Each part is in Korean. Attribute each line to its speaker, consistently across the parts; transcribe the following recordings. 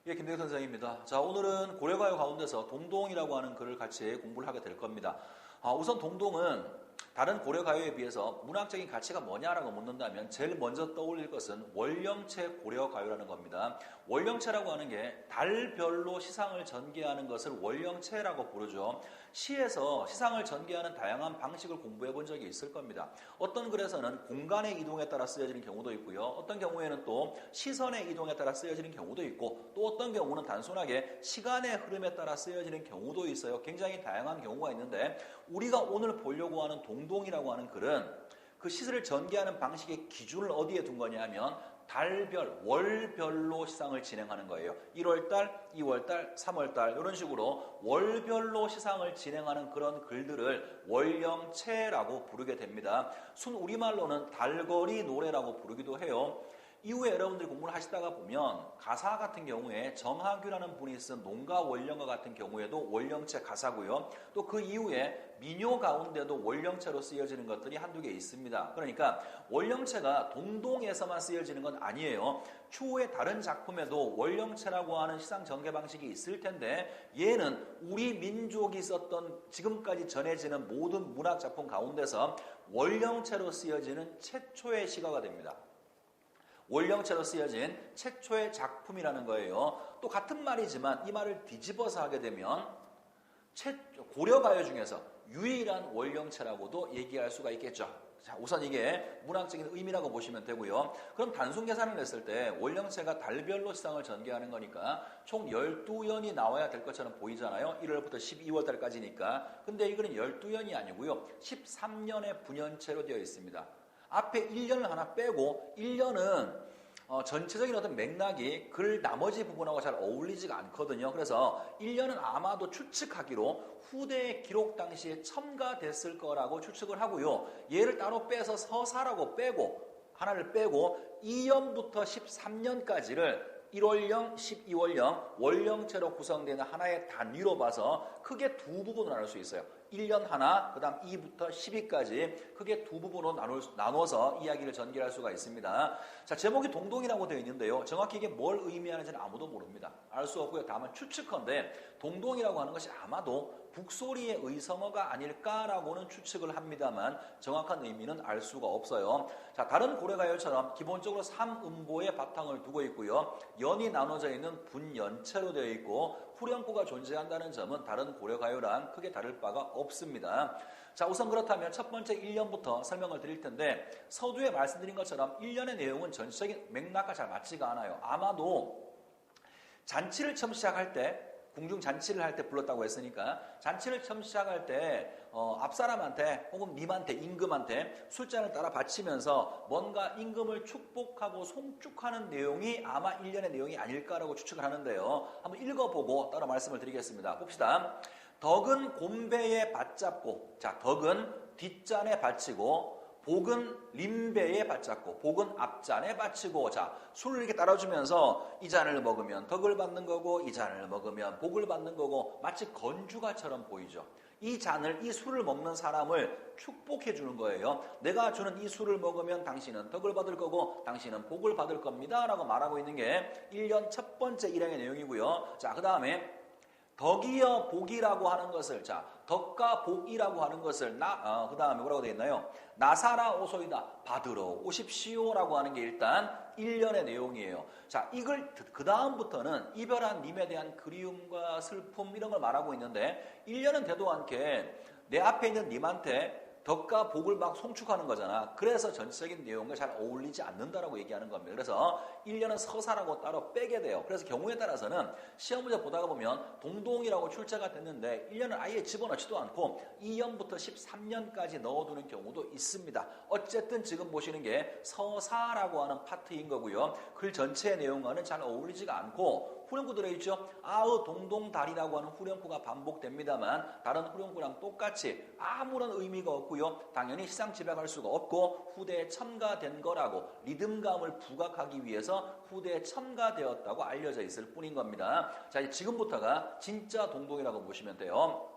Speaker 1: 예, 김대경 선생입니다. 자, 오늘은 고려가요 가운데서 동동이라고 하는 글을 같이 공부를 하게 될 겁니다. 우선 동동은 다른 고려가요에 비해서 문학적인 가치가 뭐냐라고 묻는다면 제일 먼저 떠올릴 것은 월령체 고려가요라는 겁니다. 월령체라고 하는 게 달별로 시상을 전개하는 것을 월령체라고 부르죠. 시에서 시상을 전개하는 다양한 방식을 공부해 본 적이 있을 겁니다. 어떤 글에서는 공간의 이동에 따라 쓰여지는 경우도 있고요. 어떤 경우에는 또 시선의 이동에 따라 쓰여지는 경우도 있고, 또 어떤 경우는 단순하게 시간의 흐름에 따라 쓰여지는 경우도 있어요. 굉장히 다양한 경우가 있는데, 우리가 오늘 보려고 하는 동동이라고 하는 글은 그 시를 전개하는 방식의 기준을 어디에 둔 거냐 하면 달별, 월별로 시상을 진행하는 거예요. 1월달, 2월달, 3월달 이런 식으로 월별로 시상을 진행하는 그런 글들을 월령체라고 부르게 됩니다. 순 우리말로는 달거리 노래라고 부르기도 해요. 이후에 여러분들이 공부를 하시다가 보면 가사 같은 경우에 정하규라는 분이 쓴 농가 월령과 같은 경우에도 월령체 가사고요. 또 그 이후에 민요 가운데도 월령체로 쓰여지는 것들이 한두 개 있습니다. 그러니까 월령체가 동동에서만 쓰여지는 건 아니에요. 추후에 다른 작품에도 월령체라고 하는 시상 전개 방식이 있을 텐데, 얘는 우리 민족이 썼던 지금까지 전해지는 모든 문학 작품 가운데서 월령체로 쓰여지는 최초의 시가가 됩니다. 월령체로 쓰여진 최초의 작품이라는 거예요. 또 같은 말이지만 이 말을 뒤집어서 하게 되면 고려가요 중에서 유일한 월령체라고도 얘기할 수가 있겠죠. 자, 우선 이게 문학적인 의미라고 보시면 되고요. 그럼 단순 계산을 했을 때 월령체가 달별로 시상을 전개하는 거니까 총 12연이 나와야 될 것처럼 보이잖아요. 1월부터 12월달까지니까. 근데 이거는 12연이 아니고요. 13년의 분연체로 되어 있습니다. 앞에 1년을 하나 빼고 1년은 전체적인 어떤 맥락이 글 나머지 부분하고 잘 어울리지가 않거든요. 그래서 1년은 아마도 추측하기로 후대의 기록 당시에 첨가됐을 거라고 추측을 하고요. 얘를 따로 빼서 서사라고 빼고 하나를 빼고 2년부터 13년까지를 1월령, 12월령, 월령체로 구성되는 하나의 단위로 봐서 크게 두 부분으로 나눌 수 있어요. 1년 하나, 그 다음 2부터 12까지 크게 두 부분으로 나눠서 이야기를 전개할 수가 있습니다. 자, 제목이 동동이라고 되어 있는데요. 정확히 이게 뭘 의미하는지는 아무도 모릅니다. 알 수 없고요. 다만 추측컨대 동동이라고 하는 것이 아마도 북소리의 의성어가 아닐까라고는 추측을 합니다만 정확한 의미는 알 수가 없어요. 자, 다른 고려가요처럼 기본적으로 3음보의 바탕을 두고 있고요. 연이 나눠져 있는 분연체로 되어 있고 후렴구가 존재한다는 점은 다른 고려가요랑 크게 다를 바가 없습니다. 자, 우선 그렇다면 첫 번째 1년부터 설명을 드릴 텐데, 서두에 말씀드린 것처럼 1년의 내용은 전체적인 맥락과 잘 맞지가 않아요. 아마도 잔치를 처음 시작할 때, 궁중 잔치를 할 때 불렀다고 했으니까 잔치를 처음 시작할 때 앞사람한테 혹은 님한테, 임금한테 술잔을 따라 바치면서 뭔가 임금을 축복하고 송축하는 내용이 아마 1년의 내용이 아닐까라고 추측을 하는데요. 한번 읽어보고 따라 말씀을 드리겠습니다. 봅시다. 덕은 곰배에 받잡고, 자, 덕은 뒷잔에 받치고, 복은 림배에 받잡고, 복은 앞잔에 받치고, 자, 술을 이렇게 따라주면서 이 잔을 먹으면 덕을 받는 거고, 이 잔을 먹으면 복을 받는 거고, 마치 건주가처럼 보이죠. 이 잔을, 이 술을 먹는 사람을 축복해 주는 거예요. 내가 주는 이 술을 먹으면 당신은 덕을 받을 거고, 당신은 복을 받을 겁니다. 라고 말하고 있는 게 1년 첫 번째 일행의 내용이고요. 자, 그 다음에 덕이여 복이라고 하는 것을, 자, 덕과 복이라고 하는 것을 그 다음에 뭐라고 되어 있나요? 나사라 오소이다, 받으러 오십시오라고 하는 게 일단 1년의 내용이에요. 자, 이걸 그 다음부터는 이별한 님에 대한 그리움과 슬픔 이런 걸 말하고 있는데, 1년은 되도 않게 내 앞에 있는 님한테 덕과 복을 막 송축하는 거잖아. 그래서 전체적인 내용과 잘 어울리지 않는다라고 얘기하는 겁니다. 그래서 1년은 서사라고 따로 빼게 돼요. 그래서 경우에 따라서는 시험 문제 보다가 보면 동동이라고 출제가 됐는데 1년을 아예 집어넣지도 않고 2년부터 13년까지 넣어두는 경우도 있습니다. 어쨌든 지금 보시는 게 서사라고 하는 파트인 거고요. 글 전체의 내용과는 잘 어울리지가 않고 후렴구 들어있죠. 아의 동동달이라고 하는 후렴구가 반복됩니다만 다른 후렴구랑 똑같이 아무런 의미가 없고요. 당연히 시상 집약할 수가 없고 후대에 첨가된 거라고 리듬감을 부각하기 위해서 후대에 첨가되었다고 알려져 있을 뿐인 겁니다. 자, 지금부터가 진짜 동동이라고 보시면 돼요.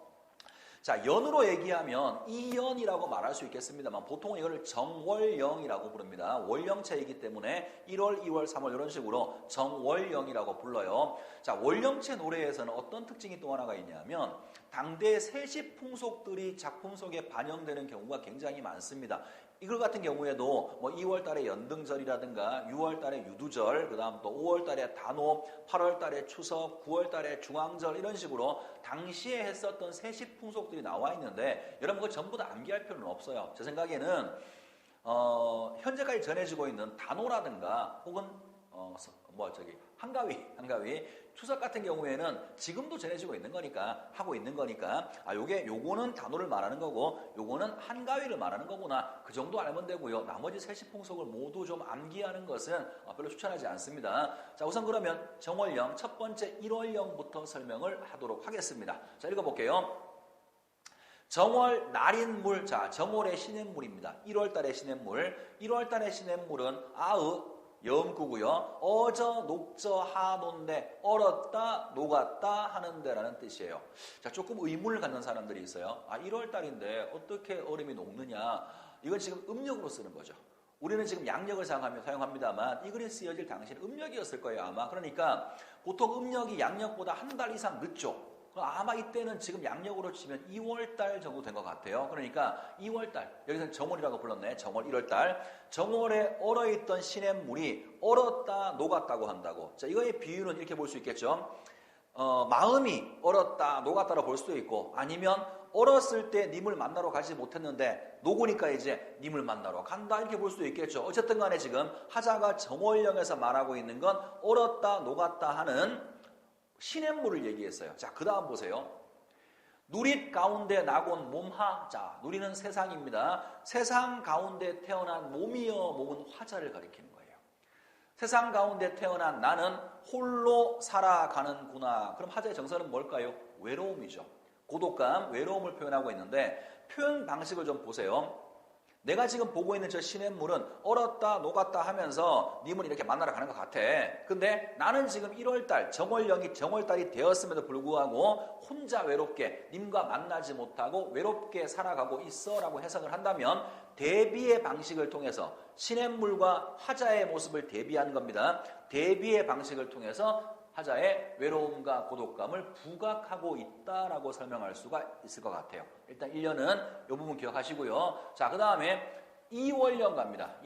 Speaker 1: 자, 연으로 얘기하면 이연이라고 말할 수 있겠습니다만 보통 이거를 정월영이라고 부릅니다. 월영체이기 때문에 1월, 2월, 3월 이런 식으로 정월영이라고 불러요. 자, 월영체 노래에서는 어떤 특징이 또 하나가 있냐면 당대의 세시 풍속들이 작품 속에 반영되는 경우가 굉장히 많습니다. 이걸 같은 경우에도 뭐 2월 달에 연등절이라든가 6월 달에 유두절, 그다음 또 5월 달에 단오, 8월 달에 추석, 9월 달에 중앙절 이런 식으로 당시에 했었던 세시 풍속들이 나와 있는데 여러분 그거 전부 다 암기할 필요는 없어요. 제 생각에는 현재까지 전해지고 있는 단오라든가 혹은 한가위 추석 같은 경우에는 지금도 전해지고 있는 거니까 하고 있는 거니까 요거는 단오를 말하는 거고 요거는 한가위를 말하는 거구나 그 정도 알면 되고요. 나머지 세시 풍속을 모두 좀 암기하는 것은 별로 추천하지 않습니다. 자, 우선 그러면 정월령 첫 번째 1월령부터 설명을 하도록 하겠습니다. 자, 읽어볼게요. 정월 날인물, 자, 정월의 시냇물입니다. 1월달의 시냇물. 1월달의 시냇물은 염구고요. 어저, 녹저, 하논데 얼었다, 녹았다 하는 데라는 뜻이에요. 자, 조금 의문을 갖는 사람들이 있어요. 1월달인데 어떻게 얼음이 녹느냐? 이건 지금 음력으로 쓰는 거죠. 우리는 지금 양력을 사용합니다만 이 글이 쓰여질 당시는 음력이었을 거예요, 아마. 그러니까 보통 음력이 양력보다 한 달 이상 늦죠. 아마 이때는 지금 양력으로 치면 2월달 정도 된 것 같아요. 그러니까 2월달, 여기서는 정월이라고 불렀네. 정월 1월달. 정월에 얼어있던 시냇물이 얼었다 녹았다고 한다고. 자, 이거의 비유는 이렇게 볼 수 있겠죠. 마음이 얼었다 녹았다로 볼 수도 있고 아니면 얼었을 때 님을 만나러 가지 못했는데 녹으니까 이제 님을 만나러 간다 이렇게 볼 수도 있겠죠. 어쨌든 간에 지금 하자가 정월령에서 말하고 있는 건 얼었다 녹았다 하는 시냇물을 얘기했어요. 자, 그 다음 보세요. 누릿 가운데 나곤 몸하. 자, 누리는 세상입니다. 세상 가운데 태어난 몸이여 몸은 화자를 가리키는 거예요. 세상 가운데 태어난 나는 홀로 살아가는구나. 그럼 화자의 정서는 뭘까요? 외로움이죠. 고독감, 외로움을 표현하고 있는데 표현 방식을 좀 보세요. 내가 지금 보고 있는 저 시냇물은 얼었다 녹았다 하면서 님은 이렇게 만나러 가는 것 같아. 근데 나는 지금 1월달 정월령이 정월달이 되었음에도 불구하고 혼자 외롭게 님과 만나지 못하고 외롭게 살아가고 있어 라고 해석을 한다면 대비의 방식을 통해서 시냇물과 화자의 모습을 대비한 겁니다. 대비의 방식을 통해서 화자의 외로움과 고독감을 부각하고 있다라고 설명할 수가 있을 것 같아요. 일단 1년은 이 부분 기억하시고요. 자, 그 다음에 이월령 갑니다.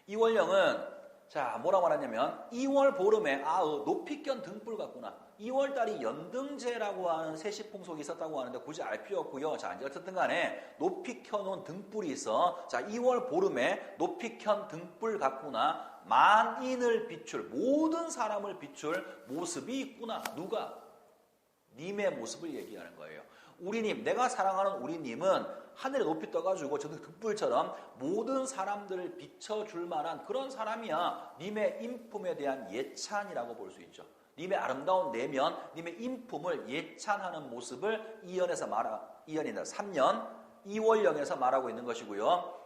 Speaker 1: 이월령은 자, 뭐라고 말하냐면 2월 보름에 높이견 등불 같구나. 2월달이 연등제라고 하는 세시 풍속이 있었다고 하는데 굳이 알 필요 없고요. 자, 이제 어쨌든 간에 높이 켜놓은 등불이 있어. 자, 2월 보름에 높이 켠 등불 같구나. 만인을 비출, 모든 사람을 비출 모습이 있구나. 누가? 님의 모습을 얘기하는 거예요. 우리님, 내가 사랑하는 우리님은 하늘에 높이 떠가지고 저 등불처럼 모든 사람들을 비춰줄 만한 그런 사람이야. 님의 인품에 대한 예찬이라고 볼 수 있죠. 님의 아름다운 내면, 님의 인품을 예찬하는 모습을 2년이나 3년, 2월령에서 말하고 있는 것이고요.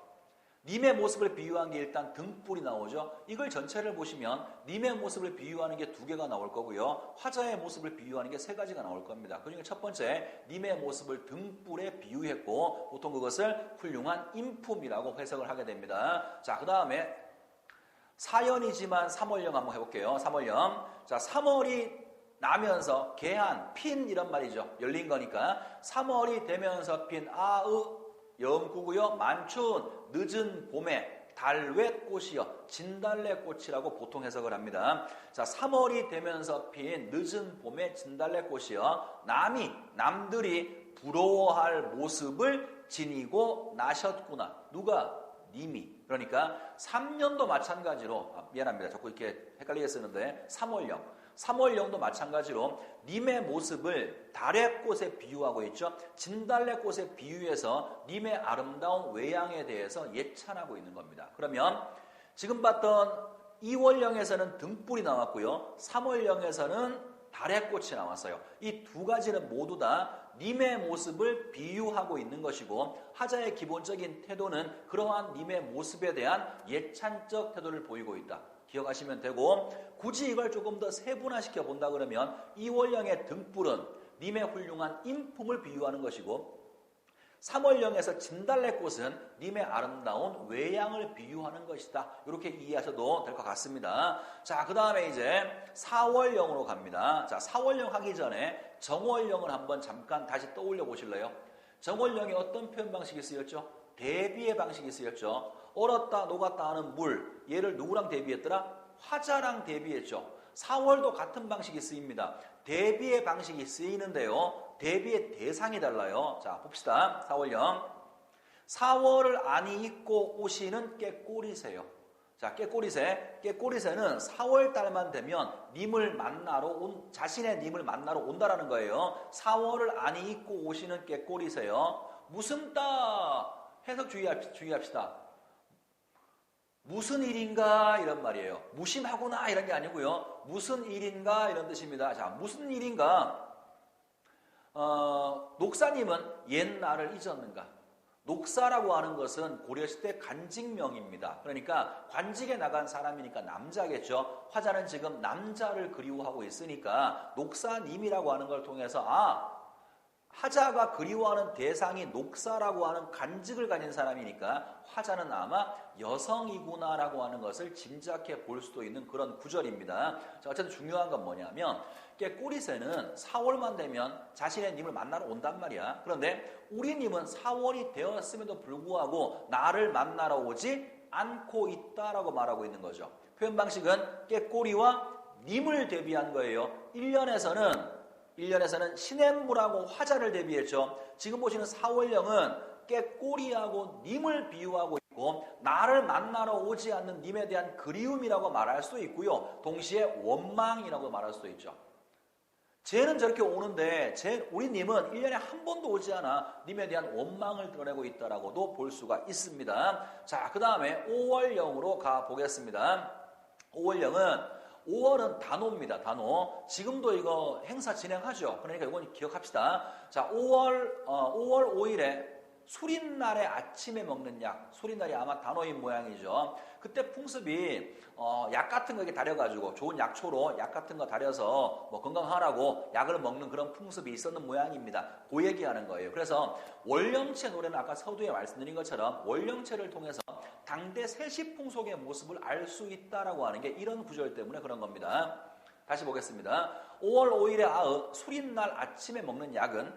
Speaker 1: 님의 모습을 비유한 게 일단 등불이 나오죠. 이걸 전체를 보시면 님의 모습을 비유하는 게 2개가 나올 거고요. 화자의 모습을 비유하는 게 3가지가 나올 겁니다. 그중에 첫 번째 님의 모습을 등불에 비유했고 보통 그것을 훌륭한 인품이라고 해석을 하게 됩니다. 자, 그 다음에 사연이지만 3월령 한번 해볼게요. 3월령. 자, 3월이 나면서 개한, 핀 이런 말이죠. 열린 거니까 3월이 되면서 핀 염구고요. 만춘, 늦은 봄에 달외꽃이요. 진달래꽃이라고 보통 해석을 합니다. 자, 3월이 되면서 핀 늦은 봄에 진달래꽃이요. 남들이 부러워할 모습을 지니고 나셨구나. 누가? 님이. 그러니까 3년도 마찬가지로 미안합니다. 자꾸 이렇게 헷갈리게 쓰는데 3월령도 마찬가지로 님의 모습을 달의 꽃에 비유하고 있죠. 진달래 꽃에 비유해서 님의 아름다운 외양에 대해서 예찬하고 있는 겁니다. 그러면 지금 봤던 2월령에서는 등불이 나왔고요. 3월령에서는 달의 꽃이 나왔어요. 이 2가지는 모두 다 님의 모습을 비유하고 있는 것이고 하자의 기본적인 태도는 그러한 님의 모습에 대한 예찬적 태도를 보이고 있다. 기억하시면 되고 굳이 이걸 조금 더 세분화시켜 본다 그러면 이월령의 등불은 님의 훌륭한 인품을 비유하는 것이고, 3월령에서 진달래꽃은 님의 아름다운 외양을 비유하는 것이다. 이렇게 이해하셔도 될 것 같습니다. 자, 그 다음에 이제 4월령으로 갑니다. 자, 4월령 하기 전에 정월령을 한번 잠깐 다시 떠올려 보실래요? 정월령에 어떤 표현 방식이 쓰였죠? 대비의 방식이 쓰였죠. 얼었다 녹았다 하는 물, 얘를 누구랑 대비했더라? 화자랑 대비했죠. 4월도 같은 방식이 쓰입니다. 대비의 방식이 쓰이는데요. 대비의 대상이 달라요. 자, 봅시다. 4월령. 4월을 안이 입고 오시는 깨꼬리새요. 자, 깨꼬리새. 깨꼬리새는 4월 달만 되면 님을 만나러 자신의 님을 만나러 온다라는 거예요. 4월을 안이 입고 오시는 깨꼬리새요. 무슨 따? 해석 주의합시다. 무슨 일인가 이런 말이에요. 무심하구나 이런 게 아니고요. 무슨 일인가 이런 뜻입니다. 자, 무슨 일인가? 녹사님은 옛날을 잊었는가? 녹사라고 하는 것은 고려시대 간직명입니다. 그러니까 관직에 나간 사람이니까 남자겠죠. 화자는 지금 남자를 그리워하고 있으니까 녹사님이라고 하는 걸 통해서 화자가 그리워하는 대상이 녹사라고 하는 간직을 가진 사람이니까 화자는 아마 여성이구나라고 하는 것을 짐작해 볼 수도 있는 그런 구절입니다. 자, 어쨌든 중요한 건 뭐냐면 깨꼬리새는 4월만 되면 자신의 님을 만나러 온단 말이야. 그런데 우리 님은 4월이 되었음에도 불구하고 나를 만나러 오지 않고 있다라고 말하고 있는 거죠. 표현 방식은 깨꼬리와 님을 대비한 거예요. 1년에서는 시냇물하고 화자를 대비했죠. 지금 보시는 4월령은 깨꼬리하고 님을 비유하고 있고 나를 만나러 오지 않는 님에 대한 그리움이라고 말할 수도 있고요. 동시에 원망이라고 말할 수도 있죠. 쟤는 저렇게 오는데 우리 님은 1년에 한 번도 오지 않아 님에 대한 원망을 드러내고 있다라고도 볼 수가 있습니다. 자, 그 다음에 5월령으로 가보겠습니다. 5월은 단오입니다. 단오. 지금도 이거 행사 진행하죠. 그러니까 이건 기억합시다. 자, 5월 5일에 수린날의 아침에 먹는 약. 수린날이 아마 단오인 모양이죠. 그때 풍습이 약 같은 거 이렇게 다려가지고 좋은 약초로 약 같은 거 다려서 뭐 건강하라고 약을 먹는 그런 풍습이 있었는 모양입니다. 그 얘기하는 거예요. 그래서 월령체 노래는 아까 서두에 말씀드린 것처럼 월령체를 통해서 당대 세시풍속의 모습을 알 수 있다라고 하는 게 이런 구절 때문에 그런 겁니다. 다시 보겠습니다. 5월 5일에 수린날 아침에 먹는 약은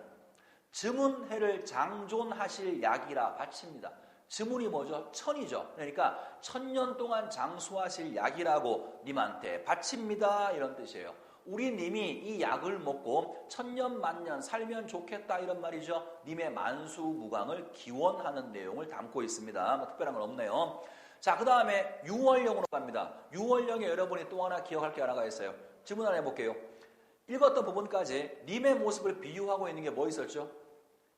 Speaker 1: 즈문해를 장존하실 약이라 바칩니다. 즈문이 뭐죠? 천이죠. 그러니까 1000년 동안 장수하실 약이라고 님한테 바칩니다. 이런 뜻이에요. 우리 님이 이 약을 먹고 1000년 만년 살면 좋겠다 이런 말이죠. 님의 만수무강을 기원하는 내용을 담고 있습니다. 뭐 특별한 건 없네요. 자, 그 다음에 6월령으로 갑니다. 6월령에 여러분이 또 하나 기억할 게 하나가 있어요. 질문 하나 해볼게요. 읽었던 부분까지 님의 모습을 비유하고 있는 게 뭐 있었죠?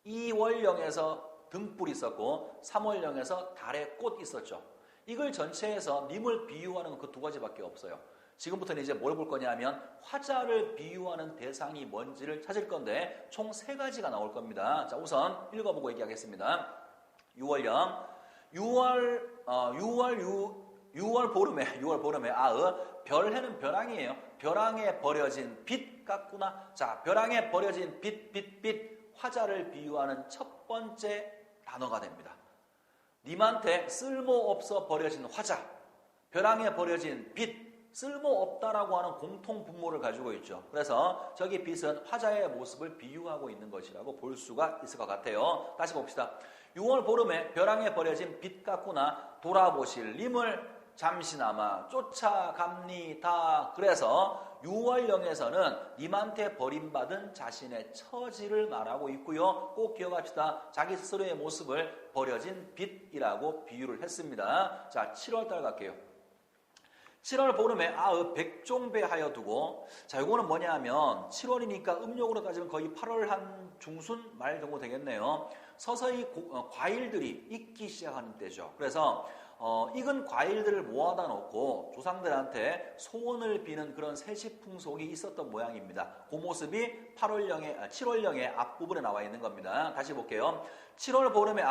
Speaker 1: 2월령에서 등불 있었고 3월령에서 달의 꽃 있었죠. 이걸 전체에서 님을 비유하는 그 두 가지밖에 없어요. 지금부터는 이제 뭘 볼 거냐면 화자를 비유하는 대상이 뭔지를 찾을 건데 총 3가지가 나올 겁니다. 자, 우선 읽어보고 얘기하겠습니다. 6월령 6월 보름에 별해는 벼랑이에요. 벼랑에 버려진 빛 같구나. 자, 벼랑에 버려진 빛 화자를 비유하는 첫 번째 단어가 됩니다. 님한테 쓸모없어 버려진 화자, 벼랑에 버려진 빛, 쓸모없다라고 하는 공통 분모를 가지고 있죠. 그래서 저기 빛은 화자의 모습을 비유하고 있는 것이라고 볼 수가 있을 것 같아요. 다시 봅시다. 6월 보름에 벼랑에 버려진 빛 같구나. 돌아보실 님을 잠시나마 쫓아갑니다. 그래서 6월령에서는 님한테 버림받은 자신의 처지를 말하고 있고요. 꼭 기억합시다. 자기 스스로의 모습을 버려진 빛이라고 비유를 했습니다. 자, 7월달 갈게요. 7월 보름에 백종배하여 두고, 자, 이거는 뭐냐 하면 7월이니까 음력으로 따지면 거의 8월 한 중순 말 정도 되겠네요. 서서히 과일들이 익기 시작하는 때죠. 그래서 익은 과일들을 모아다 놓고 조상들한테 소원을 비는 그런 세시풍속이 있었던 모양입니다. 그 모습이 7월령의 앞부분에 나와 있는 겁니다. 다시 볼게요. 7월 보름에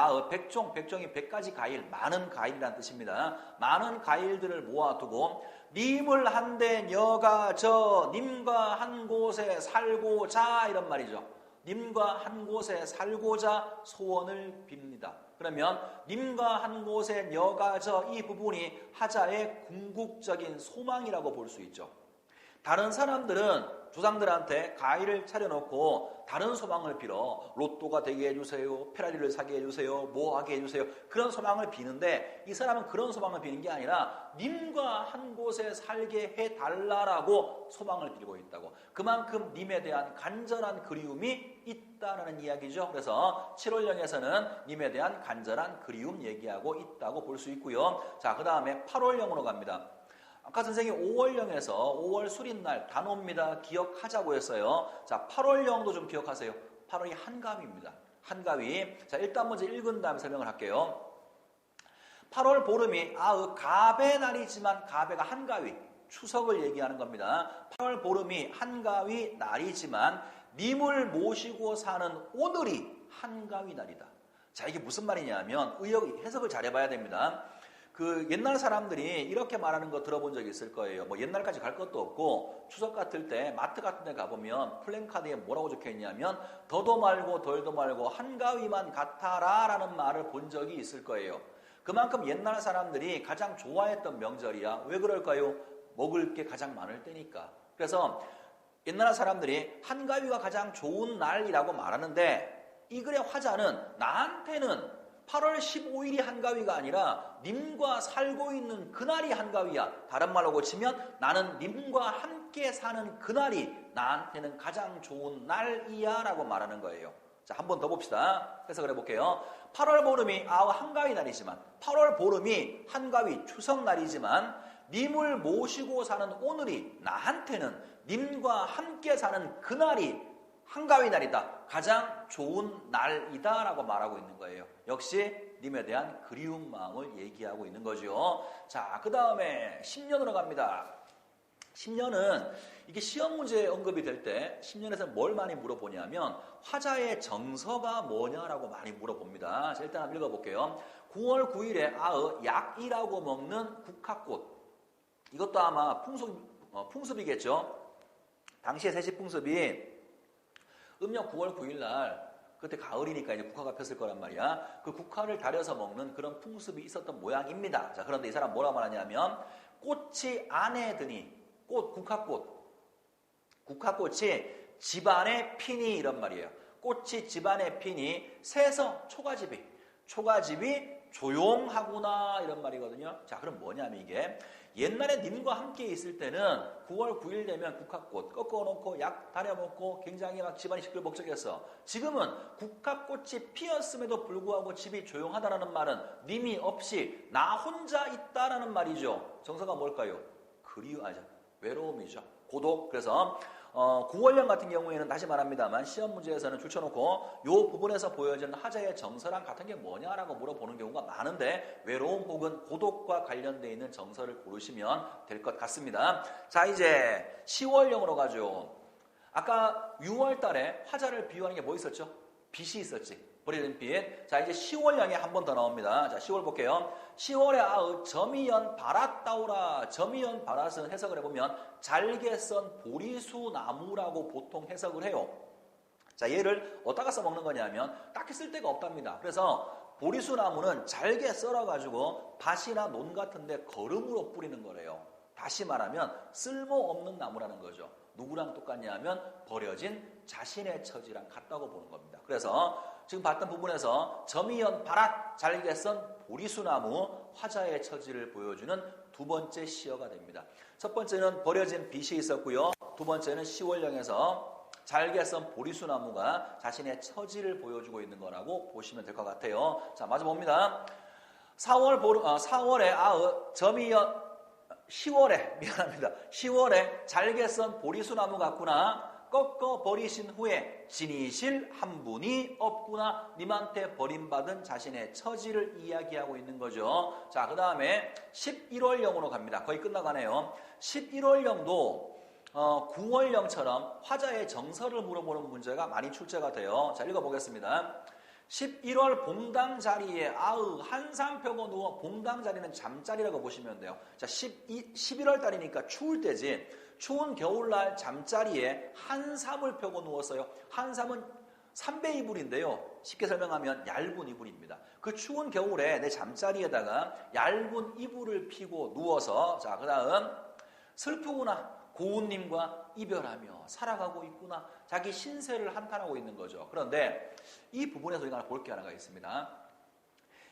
Speaker 1: 백종이 100가지 과일, 많은 과일이라는 뜻입니다. 많은 과일들을 모아두고 님을 한데 녀가 저 님과 한 곳에 살고자 이런 말이죠. 님과 한 곳에 살고자 소원을 빕니다. 그러면 님과 한 곳에 녀가 저 이 부분이 하자의 궁극적인 소망이라고 볼 수 있죠. 다른 사람들은 조상들한테 과일을 차려놓고 다른 소망을 빌어 로또가 되게 해주세요, 페라리를 사게 해주세요, 뭐 하게 해주세요, 그런 소망을 비는데 이 사람은 그런 소망을 비는 게 아니라 님과 한 곳에 살게 해달라라고 소망을 빌고 있다고. 그만큼 님에 대한 간절한 그리움이 있다는 이야기죠. 그래서 7월령에서는 님에 대한 간절한 그리움 얘기하고 있다고 볼 수 있고요. 자, 그 다음에 8월령으로 갑니다. 아까 선생님이 5월령에서 5월 수린날 단오입니다. 기억하자고 했어요. 자, 8월령도 좀 기억하세요. 8월이 한가위입니다. 한가위. 자, 일단 먼저 읽은 다음에 설명을 할게요. 8월 보름이 갑의 날이지만 갑의가 한가위, 추석을 얘기하는 겁니다. 8월 보름이 한가위 날이지만 님을 모시고 사는 오늘이 한가위 날이다. 자, 이게 무슨 말이냐면 해석을 잘 해봐야 됩니다. 그 옛날 사람들이 이렇게 말하는 거 들어본 적이 있을 거예요. 뭐 옛날까지 갈 것도 없고 추석 같을 때 마트 같은 데 가보면 플랜카드에 뭐라고 적혀 있냐면 더도 말고 덜도 말고 한가위만 같아라 라는 말을 본 적이 있을 거예요. 그만큼 옛날 사람들이 가장 좋아했던 명절이야. 왜 그럴까요? 먹을 게 가장 많을 때니까. 그래서 옛날 사람들이 한가위가 가장 좋은 날이라고 말하는데 이 글의 화자는 나한테는 8월 15일이 한가위가 아니라 님과 살고 있는 그날이 한가위야. 다른 말로 고치면 나는 님과 함께 사는 그날이 나한테는 가장 좋은 날이야 라고 말하는 거예요. 자, 한 번 더 봅시다. 해석을 해볼게요. 8월 보름이 한가위 날이지만 8월 보름이 한가위 추석 날이지만 님을 모시고 사는 오늘이 나한테는 님과 함께 사는 그날이 한가위 날이다. 가장 좋은 날이다 라고 말하고 있는 거예요. 역시 님에 대한 그리운 마음을 얘기하고 있는 거죠. 자, 그 다음에 10년으로 갑니다. 10년은 이게 시험 문제에 언급이 될 때 10년에서 뭘 많이 물어보냐면 화자의 정서가 뭐냐라고 많이 물어봅니다. 자, 일단 한번 읽어볼게요. 9월 9일에 약이라고 먹는 국화꽃. 이것도 아마 풍습이겠죠. 당시의 세시풍습이 음력 9월 9일 날 그때 가을이니까 이제 국화가 폈을 거란 말이야. 그 국화를 다려서 먹는 그런 풍습이 있었던 모양입니다. 자, 그런데 이 사람 뭐라고 말하냐면 꽃이 안에 드니 국화꽃이 집안에 피니 이런 말이에요. 꽃이 집안에 피니 새서 초가집이 조용하구나 이런 말이거든요. 자, 그럼 뭐냐면 이게 옛날에 님과 함께 있을 때는 9월 9일 되면 국화꽃 꺾어놓고 약 다려먹고 굉장히 막 집안이 시끌벅적했어. 지금은 국화꽃이 피었음에도 불구하고 집이 조용하다라는 말은 님이 없이 나 혼자 있다라는 말이죠. 정서가 뭘까요? 외로움이죠. 고독. 그래서 9월령 같은 경우에는 다시 말합니다만 시험 문제에서는 줄쳐놓고 요 부분에서 보여지는 하자의 정서랑 같은 게 뭐냐라고 물어보는 경우가 많은데 외로움 혹은 고독과 관련되어 있는 정서를 고르시면 될 것 같습니다. 자, 이제 10월령으로 가죠. 아까 6월 달에 화자를 비유하는 게 뭐 있었죠? 빛이 있었지. 버려진 빛. 자, 이제 10월령에 한 번 더 나옵니다. 자, 10월 볼게요. 10월에 점이연 바랏다우라. 점이연 바랏은 해석을 해보면 잘게 썬 보리수 나무라고 보통 해석을 해요. 자, 얘를 어디다가 써먹는 거냐면 딱히 쓸 데가 없답니다. 그래서 보리수 나무는 잘게 썰어가지고 밭이나 논 같은데 거름으로 뿌리는 거래요. 다시 말하면 쓸모없는 나무라는 거죠. 누구랑 똑같냐면 버려진 자신의 처지랑 같다고 보는 겁니다. 그래서 지금 봤던 부분에서 점이연 바랏 잘게 썬 보리수나무 화자의 처지를 보여주는 두 번째 시어가 됩니다. 첫 번째는 버려진 빛이 있었고요. 두 번째는 10월령에서 잘게 썬 보리수나무가 자신의 처지를 보여주고 있는 거라고 보시면 될 것 같아요. 자, 마저 봅니다. 10월에 점이연 10월에 잘게 썬 보리수나무 같구나. 꺾어 버리신 후에 지니실 한 분이 없구나. 님한테 버림받은 자신의 처지를 이야기하고 있는 거죠. 자, 그 다음에 11월령으로 갑니다. 거의 끝나가네요. 11월령도 9월령처럼 화자의 정서를 물어보는 문제가 많이 출제가 돼요. 자, 읽어보겠습니다. 11월 봉당 자리에 한삼 펴고 누워. 봉당 자리는 잠자리라고 보시면 돼요. 자, 11월 달이니까 추울 때지. 추운 겨울날 잠자리에 한삼을 펴고 누웠어요. 한삼은 삼배 이불인데요. 쉽게 설명하면 얇은 이불입니다. 그 추운 겨울에 내 잠자리에다가 얇은 이불을 피고 누워서, 자, 그 다음 슬프구나. 고운님과 이별하며 살아가고 있구나. 자기 신세를 한탄하고 있는 거죠. 그런데 이 부분에서 우리가 볼 게 하나가 있습니다.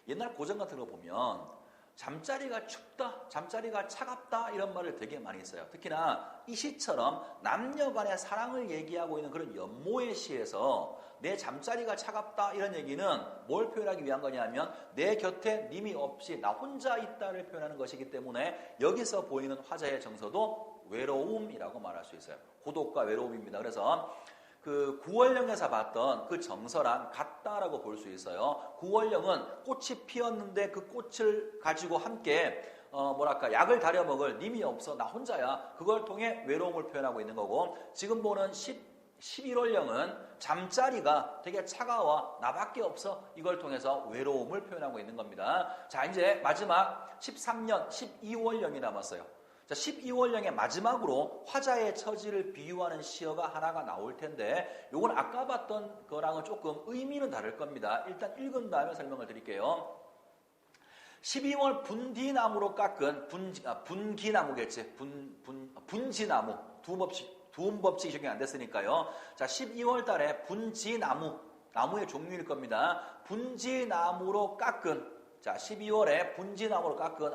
Speaker 1: 옛날 고전 같은 거 보면 잠자리가 춥다, 잠자리가 차갑다 이런 말을 되게 많이 써요. 특히나 이 시처럼 남녀 간의 사랑을 얘기하고 있는 그런 연모의 시에서 내 잠자리가 차갑다 이런 얘기는 뭘 표현하기 위한 거냐면 내 곁에 님이 없이 나 혼자 있다를 표현하는 것이기 때문에 여기서 보이는 화자의 정서도 외로움이라고 말할 수 있어요. 고독과 외로움입니다. 그래서 그 구월령에서 봤던 그 정서랑 같다라고 볼 수 있어요. 구월령은 꽃이 피었는데 그 꽃을 가지고 함께 약을 다려 먹을 님이 없어 나 혼자야. 그걸 통해 외로움을 표현하고 있는 거고, 지금 보는 11월령은 잠자리가 되게 차가워 나밖에 없어. 이걸 통해서 외로움을 표현하고 있는 겁니다. 자, 이제 마지막 13년 12월령이 남았어요. 자, 12월령의 마지막으로 화자의 처지를 비유하는 시어가 하나가 나올 텐데 요건 아까 봤던 거랑은 조금 의미는 다를 겁니다. 일단 읽은 다음에 설명을 드릴게요. 12월 분디나무로 깎은 분기나무겠지. 분지나무. 두음 법칙이 적용 안 됐으니까요. 자, 12월 달에 분지나무, 나무의 종류일 겁니다. 분지나무로 깎은, 자, 12월에 분지나무로 깎은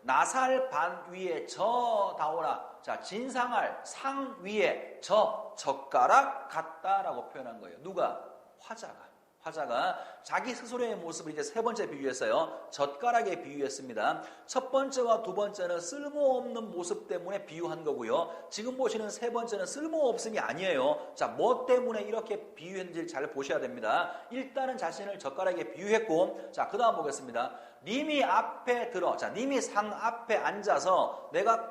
Speaker 1: 나살 반 위에 저다오라. 자, 진상할 상 위에 젓가락 같다라고 표현한 거예요. 누가? 화자가 자기 스스로의 모습을 이제 세 번째 비유했어요. 젓가락에 비유했습니다. 첫 번째와 두 번째는 쓸모없는 모습 때문에 비유한 거고요. 지금 보시는 세 번째는 쓸모없음이 아니에요. 자, 뭐 때문에 이렇게 비유했는지 잘 보셔야 됩니다. 일단은 자신을 젓가락에 비유했고, 자, 그 다음 보겠습니다. 님이 앞에 들어, 자, 님이 상 앞에 앉아서 내가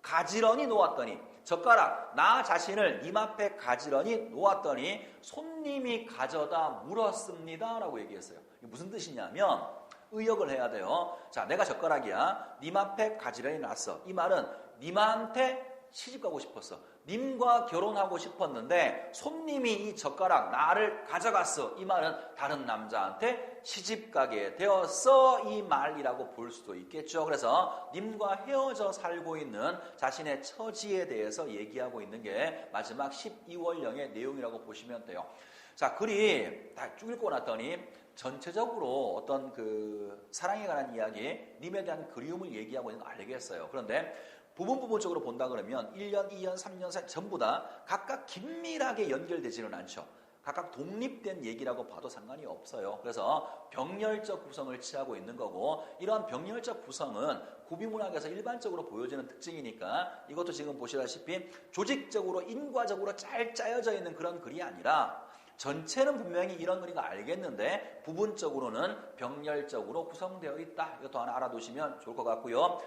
Speaker 1: 가지런히 놓았더니, 젓가락, 나 자신을 님 앞에 가지런히 놓았더니 손님이 가져다 물었습니다 라고 얘기했어요. 이게 무슨 뜻이냐면 의역을 해야 돼요. 자, 내가 젓가락이야. 님 앞에 가지런히 놨어. 이 말은 님한테 시집가고 싶었어. 님과 결혼하고 싶었는데 손님이 이 젓가락 나를 가져갔어. 이 말은 다른 남자한테 시집가게 되었어. 이 말이라고 볼 수도 있겠죠. 그래서 님과 헤어져 살고 있는 자신의 처지에 대해서 얘기하고 있는 게 마지막 12월령의 내용이라고 보시면 돼요. 자, 글이 다 쭉 읽고 났더니 전체적으로 어떤 그 사랑에 관한 이야기, 님에 대한 그리움을 얘기하고 있는 거 알겠어요. 그런데 부분적으로 본다 그러면 1년, 2년, 3년, 4년 전부 다 각각 긴밀하게 연결되지는 않죠. 각각 독립된 얘기라고 봐도 상관이 없어요. 그래서 병렬적 구성을 취하고 있는 거고, 이러한 병렬적 구성은 구비문학에서 일반적으로 보여지는 특징이니까 이것도 지금 보시다시피 조직적으로 인과적으로 잘 짜여져 있는 그런 글이 아니라 전체는 분명히 이런 글인 거 알겠는데 부분적으로는 병렬적으로 구성되어 있다. 이것도 하나 알아두시면 좋을 것 같고요.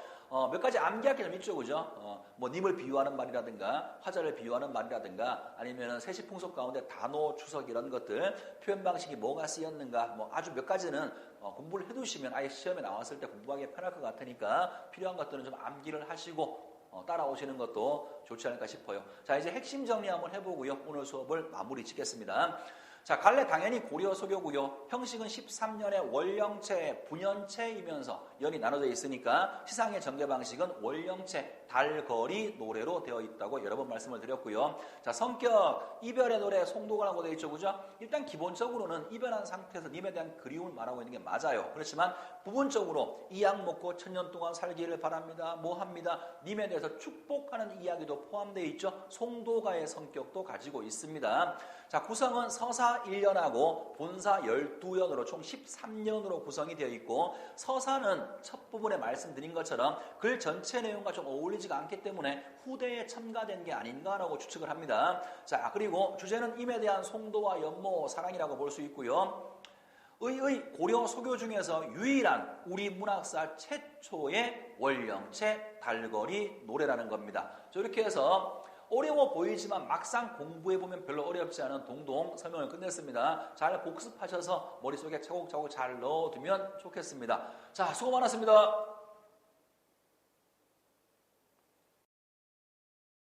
Speaker 1: 몇 가지 암기할 게 좀 있죠, 그죠? 님을 비유하는 말이라든가, 화자를 비유하는 말이라든가, 아니면 세시풍속 가운데 단어, 추석 이런 것들, 표현 방식이 뭐가 쓰였는가, 아주 몇 가지는 공부를 해두시면 아예 시험에 나왔을 때 공부하기 편할 것 같으니까 필요한 것들은 좀 암기를 하시고 따라오시는 것도 좋지 않을까 싶어요. 자, 이제 핵심 정리 한번 해보고요. 오늘 수업을 마무리 짓겠습니다. 자, 갈래 당연히 고려 소교고요. 형식은 13년의 월령체, 분연체이면서 연이 나눠져 있으니까 시상의 전개 방식은 월령체, 달거리 노래로 되어 있다고 여러 번 말씀을 드렸고요. 자, 성격, 이별의 노래, 송도가라고 되어 있죠, 그죠? 일단 기본적으로는 이별한 상태에서 님에 대한 그리움을 말하고 있는 게 맞아요. 그렇지만 부분적으로 이 약 먹고 천년 동안 살기를 바랍니다. 뭐 합니다. 님에 대해서 축복하는 이야기도 포함되어 있죠. 송도가의 성격도 가지고 있습니다. 자, 구성은 서사 서사 1년하고 본사 12년으로 총 13년으로 구성이 되어 있고 서사는 첫 부분에 말씀드린 것처럼 글 전체 내용과 좀 어울리지가 않기 때문에 후대에 첨가된 게 아닌가라고 추측을 합니다. 자, 그리고 주제는 임에 대한 송도와 연모, 사랑이라고 볼 수 있고요. 의의 고려 소교 중에서 유일한 우리 문학사 최초의 원령체 달거리 노래라는 겁니다. 이렇게 해서 어려워 보이지만 막상 공부해보면 별로 어렵지 않은 동동 설명을 끝냈습니다. 잘 복습하셔서 머릿속에 차곡차곡 잘 넣어두면 좋겠습니다. 자, 수고 많았습니다.